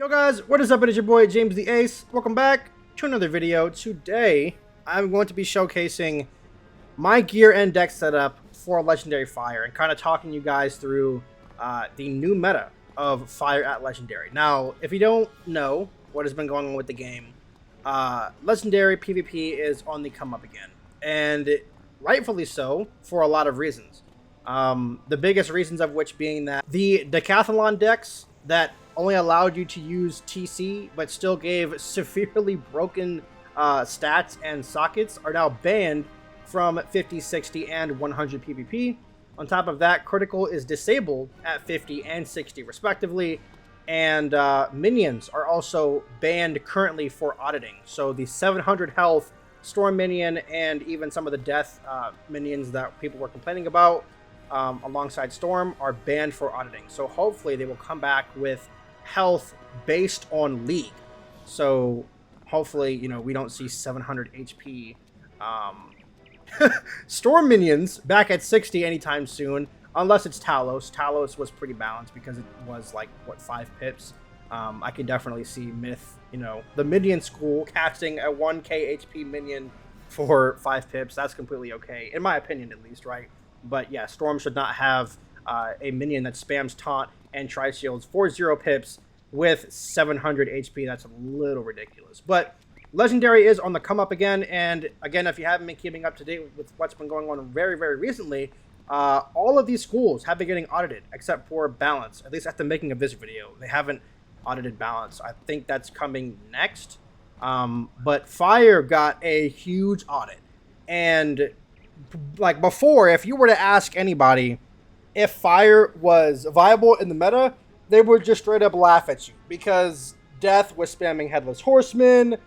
Yo guys, what is up? It is your boy JamesTheAce. Welcome back to another video. Today, I'm going to be showcasing my gear and deck setup for Legendary Fire and kind of talking you guys through the new meta of Fire at Legendary. Now, if you don't know what has been going on with the game, Legendary PvP is on the come up again, and rightfully so for a lot of reasons. The biggest reasons of which being that the Decathlon decks that only allowed you to use TC but still gave severely broken stats and sockets are now banned from 50, 60, and 100 PvP. On top of that, critical is disabled at 50 and 60 respectively, and minions are also banned currently for auditing. So the 700 health storm minion and even some of the death minions that people were complaining about alongside storm are banned for auditing. So hopefully they will come back with health based on league. So hopefully, you know, we don't see 700 HP storm minions back at 60 anytime soon, unless it's Talos. Talos was pretty balanced because it was like, what, 5 pips. I can definitely see Myth, you know, the minion school casting a 1k HP minion for 5 pips. That's completely okay, in my opinion at least, right? But yeah, Storm should not have a minion that spams taunt and tri-shields for 0 pips with 700 HP. That's a little ridiculous. But Legendary is on the come up again, and again, if you haven't been keeping up to date with what's been going on very, very recently, all of these schools have been getting audited except for Balance. At least at the making of this video, they haven't audited Balance. I think that's coming next. But Fire got a huge audit, and like before, if you were to ask anybody if Fire was viable in the meta, they would just straight up laugh at you, because Death was spamming Headless Horseman,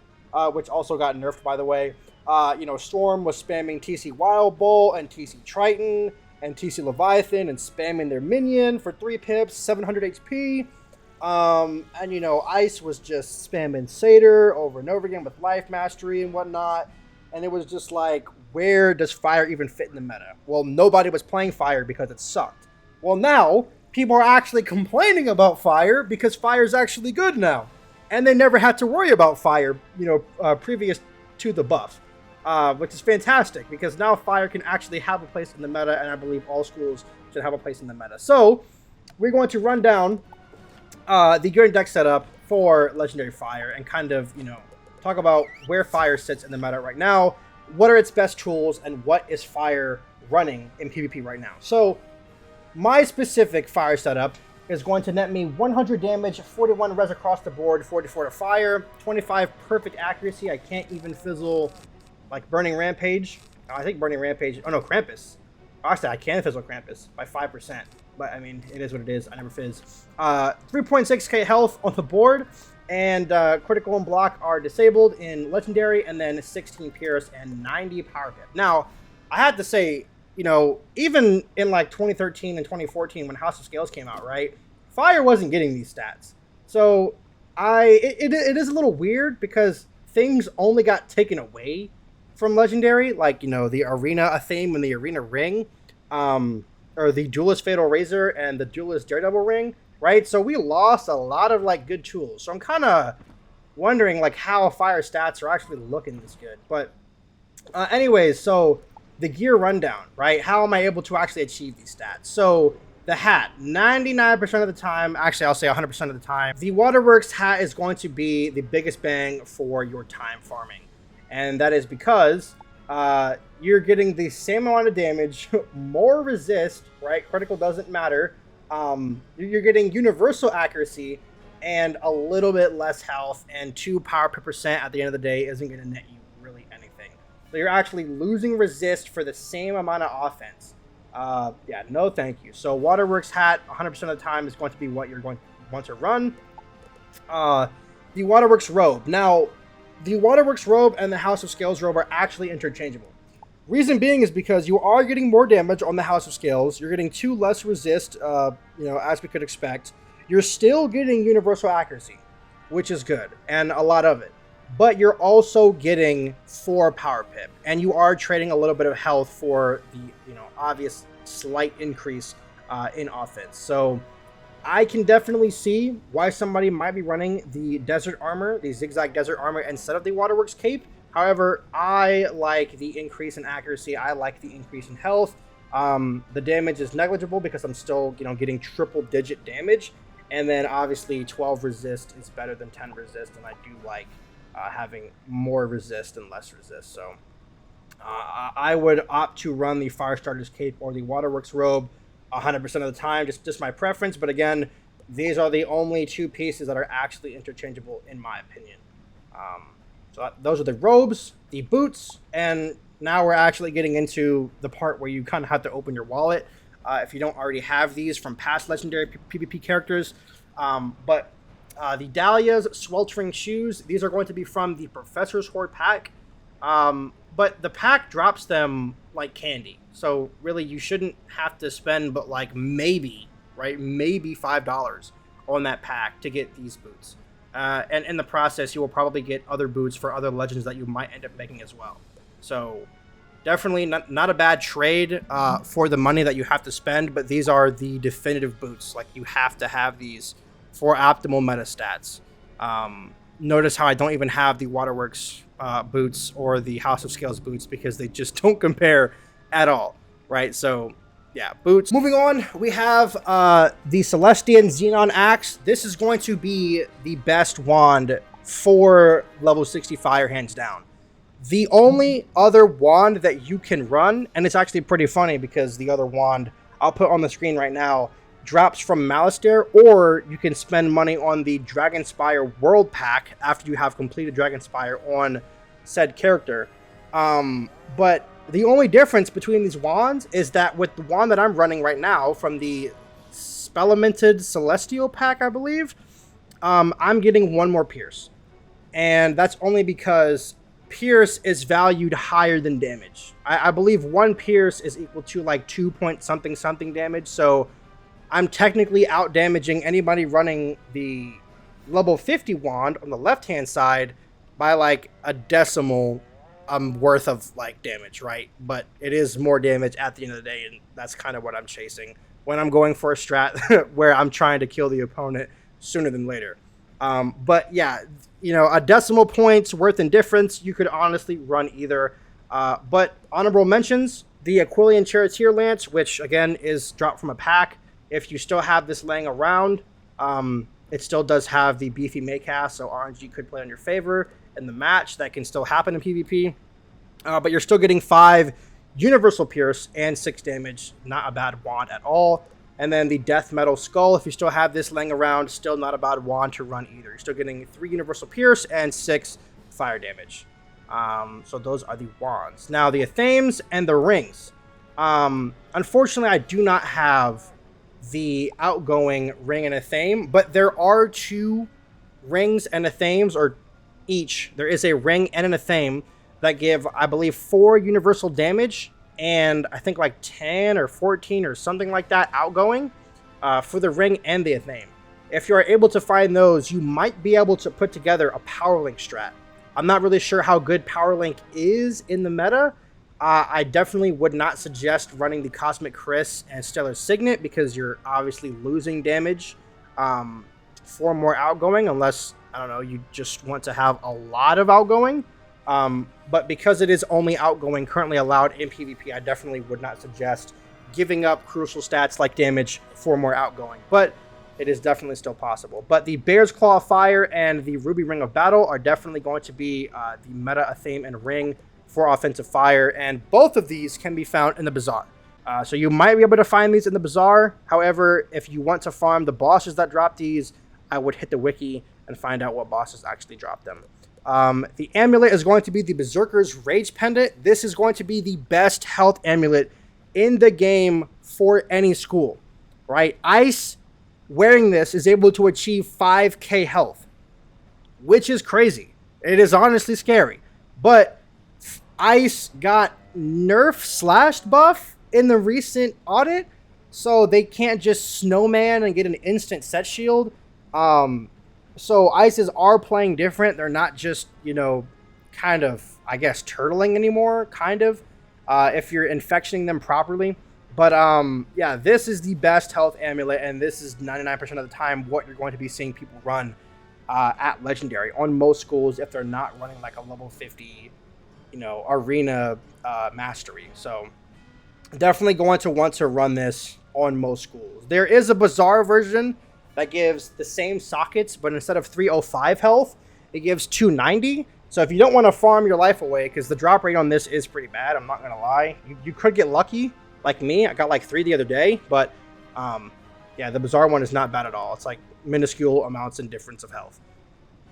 which also got nerfed, by the way. You know, Storm was spamming TC Wild Bull and TC Triton and TC Leviathan and spamming their minion for 3 pips, 700 HP. And you know, Ice was just spamming Satyr over and over again with Life Mastery and whatnot. And it was just like, where does Fire even fit in the meta? Well, nobody was playing Fire because it sucked. Well, now people are actually complaining about Fire because Fire's actually good now. And they never had to worry about Fire, you know, previous to the buff, which is fantastic, because now Fire can actually have a place in the meta, and I believe all schools should have a place in the meta. So we're going to run down the gear and deck setup for Legendary Fire and kind of, you know, talk about where Fire sits in the meta right now, what are its best tools, and what is Fire running in PvP right now. So my specific Fire setup is going to net me 100 damage, 41 res across the board, 44 to fire, 25 perfect accuracy. I can't even fizzle like Burning Rampage. I think Burning Rampage, oh no, Krampus. Actually, I can fizzle Krampus by 5%, but I mean, it is what it is. I never fizz. 3.6k health on the board, and critical and block are disabled in Legendary, and then 16 Pierce and 90 Power Pip. Now, I have to say, you know, even in like 2013 and 2014 when House of Scales came out, right, Fire wasn't getting these stats. So it is a little weird, because things only got taken away from Legendary, like, you know, the Arena theme and the Arena Ring, or the Duelist Fatal Razor and the Duelist Daredevil Ring, right? So we lost a lot of like good tools. So I'm kind of wondering like how Fire stats are actually looking this good. But anyways, so the gear rundown, right? How am I able to actually achieve these stats? So the hat, 99% of the time, actually I'll say 100% of the time, the Waterworks hat is going to be the biggest bang for your time farming. And that is because you're getting the same amount of damage, more resist, right? Critical doesn't matter. You're getting universal accuracy and a little bit less health, and 2 power per percent at the end of the day isn't going to net you really anything. So you're actually losing resist for the same amount of offense. Yeah, no thank you. So Waterworks hat, 100% of the time, is going to be what you're going to want to run. The Waterworks robe. Now, the Waterworks robe and the House of Scales robe are actually interchangeable. Reason being is because you are getting more damage on the House of Scales. You're getting 2 less resist, you know, as we could expect. You're still getting universal accuracy, which is good, and a lot of it. But you're also getting 4 power pip, and you are trading a little bit of health for the, you know, obvious slight increase in offense. So I can definitely see why somebody might be running the desert armor, the zigzag desert armor, instead of the waterworks cape. However, I like the increase in accuracy. I like the increase in health. The damage is negligible because I'm still, getting triple digit damage. And then obviously 12 resist is better than 10 resist, and I do like having more resist and less resist. So I would opt to run the Firestarter's cape or the waterworks robe 100% of the time, just my preference. But again, these are the only two pieces that are actually interchangeable in my opinion. So those are the robes, the boots, and now we're actually getting into the part where you kind of have to open your wallet if you don't already have these from past legendary PvP characters. But the Dahlia's Sweltering Shoes, these are going to be from the Professor's Horde pack. But the pack drops them like candy. So really you shouldn't have to spend but like maybe $5 on that pack to get these boots. And in the process, you will probably get other boots for other legends that you might end up making as well. So definitely not a bad trade for the money that you have to spend, but these are the definitive boots. Like, you have to have these for optimal meta stats. Notice how I don't even have the Waterworks boots or the House of Scales boots because they just don't compare at all, right? So yeah, boots. Moving on, we have the Celestian Xenon Axe. This is going to be the best wand for level 60 fire, hands down. The only other wand that you can run, and it's actually pretty funny because the other wand I'll put on the screen right now drops from Malastare, or you can spend money on the Dragonspire World Pack after you have completed Dragonspire on said character. But the only difference between these wands is that with the wand that I'm running right now from the Spellamented Celestial pack, I believe, I'm getting one more Pierce. And that's only because Pierce is valued higher than damage. I believe one Pierce is equal to like 2 point something damage. So I'm technically out damaging anybody running the level 50 wand on the left-hand side by like a decimal worth of like damage, right? But it is more damage at the end of the day, and that's kind of what I'm chasing when I'm going for a strat where I'm trying to kill the opponent sooner than later. But yeah, a decimal point's worth in difference, you could honestly run either. But honorable mentions, the Aquilian Charioteer Lance, which again is dropped from a pack. If you still have this laying around, it still does have the beefy Maycast, so RNG could play on your favor in the match. That can still happen in PvP. But you're still getting 5 Universal Pierce and 6 damage. Not a bad wand at all. And then the Death Metal Skull, if you still have this laying around, still not a bad wand to run either. You're still getting 3 Universal Pierce and 6 fire damage. So those are the wands. Now, the Athames and the rings. Unfortunately, I do not have the outgoing ring and Athame, but there are 2 rings and Athames, or each. There is a ring and an Athame that give, I believe, 4 universal damage and I think like 10 or 14 or something like that outgoing for the ring and the Athame. If you are able to find those, you might be able to put together a Power Link strat. I'm not really sure how good Power Link is in the meta. I definitely would not suggest running the Cosmic Chris and Stellar Signet because you're obviously losing damage for more outgoing, unless, I don't know, you just want to have a lot of outgoing. But because it is only outgoing currently allowed in PvP, I definitely would not suggest giving up crucial stats like damage for more outgoing. But it is definitely still possible. But the Bear's Claw Fire and the Ruby Ring of Battle are definitely going to be the meta Athame and ring for offensive fire, and both of these can be found in the Bazaar. So you might be able to find these in the Bazaar. However, if you want to farm the bosses that drop these, I would hit the wiki and find out what bosses actually drop them. The amulet is going to be the Berserker's Rage Pendant. This is going to be the best health amulet in the game for any school, right? Ice wearing this is able to achieve 5k health, which is crazy. It is honestly scary. But Ice got nerf / buff in the recent audit, so they can't just snowman and get an instant set shield. So Ices are playing different. They're not just, kind of, I guess, turtling anymore, kind of, if you're infectioning them properly. But yeah, this is the best health amulet, and this is 99% of the time what you're going to be seeing people run at Legendary on most schools if they're not running like a level 50, arena mastery. So definitely going to want to run this on most schools. There is a bizarre version that gives the same sockets, but instead of 305 health, it gives 290. So if you don't want to farm your life away, because the drop rate on this is pretty bad, I'm not going to lie. You could get lucky, like me. I got like 3 the other day, but yeah, the bizarre one is not bad at all. It's like minuscule amounts in difference of health.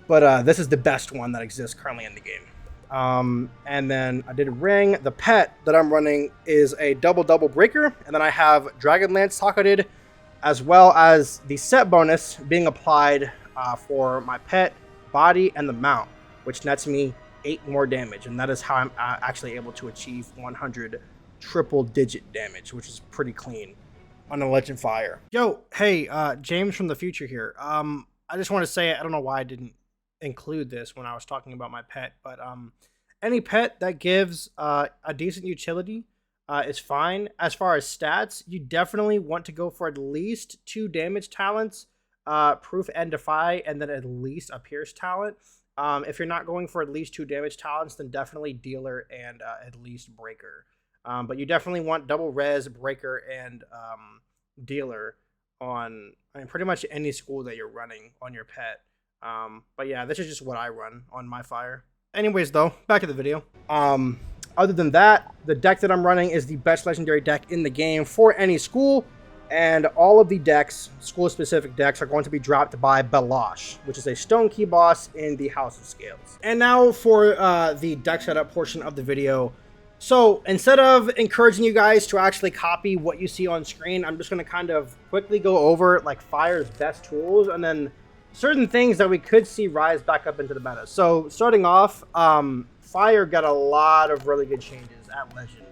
But this is the best one that exists currently in the game. And then I did a ring. The pet that I'm running is a double breaker, and then I have Dragonlance socketed, as well as the set bonus being applied for my pet, body, and the mount, which nets me 8 more damage, and that is how I'm actually able to achieve 100 triple-digit damage, which is pretty clean on a Legend Fire. Yo, hey, James from the future here. I just want to say, I don't know why I didn't include this when I was talking about my pet, but any pet that gives a decent utility is fine. As far as stats, you definitely want to go for at least 2 damage talents, proof and defy, and then at least a pierce talent. If you're not going for at least 2 damage talents, then definitely dealer and at least breaker. But you definitely want double res, breaker, and dealer on pretty much any school that you're running on your pet. But yeah, this is just what I run on my fire. Anyways, though, back to the video. Other than that, the deck that I'm running is the best legendary deck in the game for any school, and all of the decks, school-specific decks, are going to be dropped by Balosh, which is a stone key boss in the House of Scales. And now for the deck setup portion of the video. So instead of encouraging you guys to actually copy what you see on screen, I'm just going to kind of quickly go over like Fire's best tools, and then certain things that we could see rise back up into the meta. So starting off, Fire got a lot of really good changes at Legend.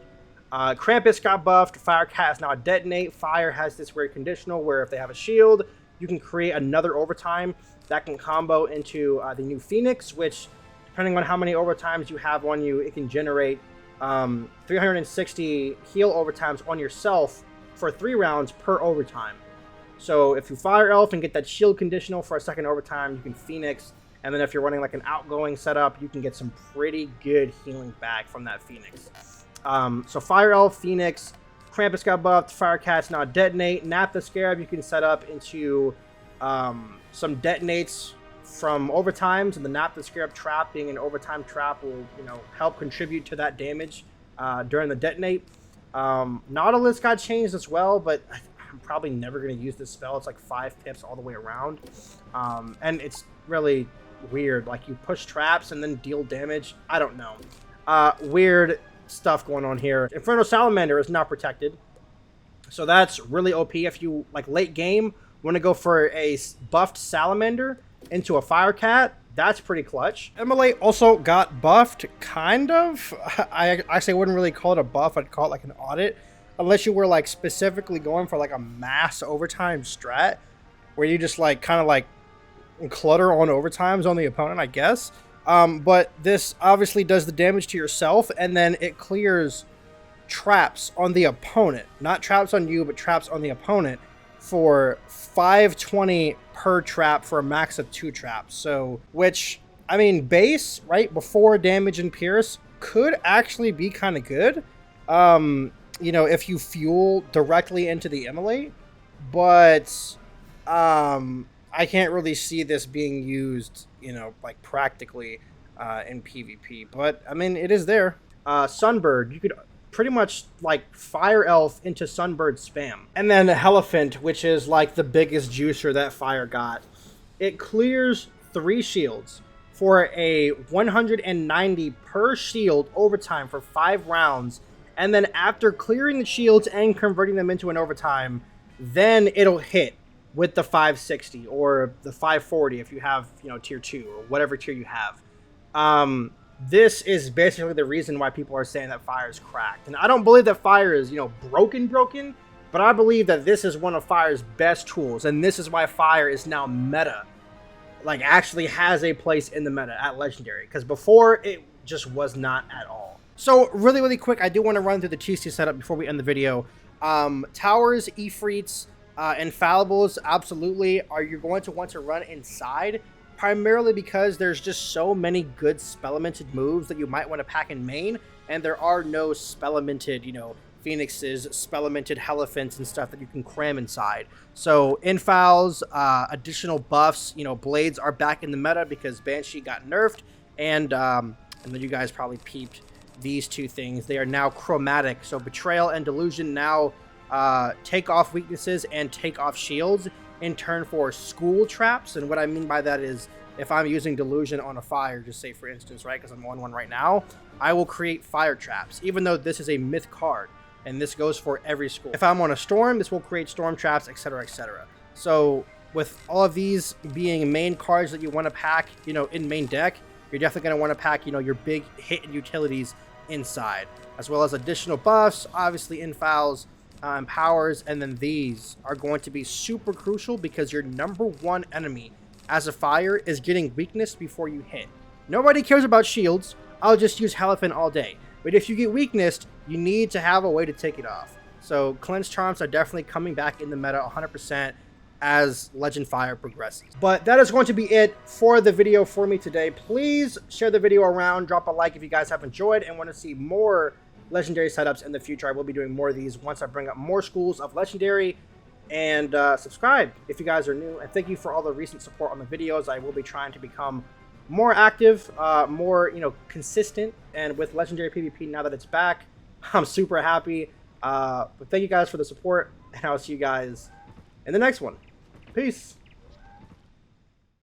Krampus got buffed. Fire Cat is now a detonate. Fire has this weird conditional where if they have a shield, you can create another overtime that can combo into the new Phoenix, which depending on how many overtimes you have on you, it can generate 360 heal overtimes on yourself for 3 rounds per overtime. So if you Fire Elf and get that shield conditional for a second overtime, you can Phoenix. And then if you're running like an outgoing setup, you can get some pretty good healing back from that Phoenix. So Fire Elf, Phoenix, Krampus got buffed, Fire Cat's now detonate. Nap the Scarab you can set up into some detonates from overtimes, and the Nap the Scarab trap being an overtime trap will help contribute to that damage during the detonate. Nautilus got changed as well, but I'm probably never going to use this spell. It's like 5 pips all the way around. And it's really weird. Like, you push traps and then deal damage. I don't know. Weird stuff going on here. Inferno Salamander is now protected. So that's really OP if you, like, late game, want to go for a buffed Salamander into a Fire Cat. That's pretty clutch. Amulet also got buffed, kind of. I actually wouldn't really call it a buff. I'd call it like an audit. Unless you were like specifically going for like a mass overtime strat where you just like kind of like clutter on overtimes on the opponent, I guess. But this obviously does the damage to yourself, and then it clears traps on the opponent. Not traps on you, but traps on the opponent for 520 per trap for a max of 2 traps. So, which, I mean, base, right, before damage and pierce could actually be kind of good. If you fuel directly into the Amulet, but I can't really see this being used, like practically in PvP. But I mean, it is there. Sunbird, you could pretty much like Fire Elf into Sunbird spam. And then Elephant, which is like the biggest juicer that Fire got. It clears 3 shields for a 190 per shield overtime for 5 rounds. And then after clearing the shields and converting them into an overtime, then it'll hit with the 560 or the 540 if you have, tier 2 or whatever tier you have. This is basically the reason why people are saying that Fire is cracked. And I don't believe that Fire is, broken, but I believe that this is one of Fire's best tools. And this is why Fire is now meta. Like, actually has a place in the meta at Legendary. Because before, it just was not at all. So, really quick, I do want to run through the TC setup before we end the video. Towers, Ifrits, Infallibles, absolutely, are you going to want to run inside, primarily because there's just so many good spellamented moves that you might want to pack in main, and there are no spellamented, you know, Phoenixes, spellamented Elephants and stuff that you can cram inside. So Infals, additional buffs, you know, Blades are back in the meta because Banshee got nerfed, and then you guys probably peeped these two things. They are now chromatic, so Betrayal and Delusion now take off weaknesses and take off shields in turn for school traps. And what I mean by that is, if I'm using Delusion on a fire, just say for instance, right, because I'm on one right now, I will create fire traps, even though this is a myth card, and this goes for every school. If I'm on a storm, this will create storm traps, etc., etc. So with all of these being main cards that you want to pack, you know, in main deck, you're definitely going to want to pack, you know, your big hit and utilities inside, as well as additional buffs, obviously infals, powers, and then these are going to be super crucial because your number one enemy as a fire is getting weakness before you hit. Nobody cares about shields. I'll just use Elephant all day. But if you get weaknessed, you need to have a way to take it off. So cleanse charms are definitely coming back in the meta 100% as Legend Fire progresses. But that is going to be it for the video for me today. Please share the video around, drop a like if you guys have enjoyed and want to see more Legendary setups in the future. I will be doing more of these once I bring up more schools of Legendary. And subscribe if you guys are new. And thank you for all the recent support on the videos. I will be trying to become more active, more, you know, consistent. And with Legendary PvP, now that it's back, I'm super happy. But thank you guys for the support, and I'll see you guys in the next one. Peace.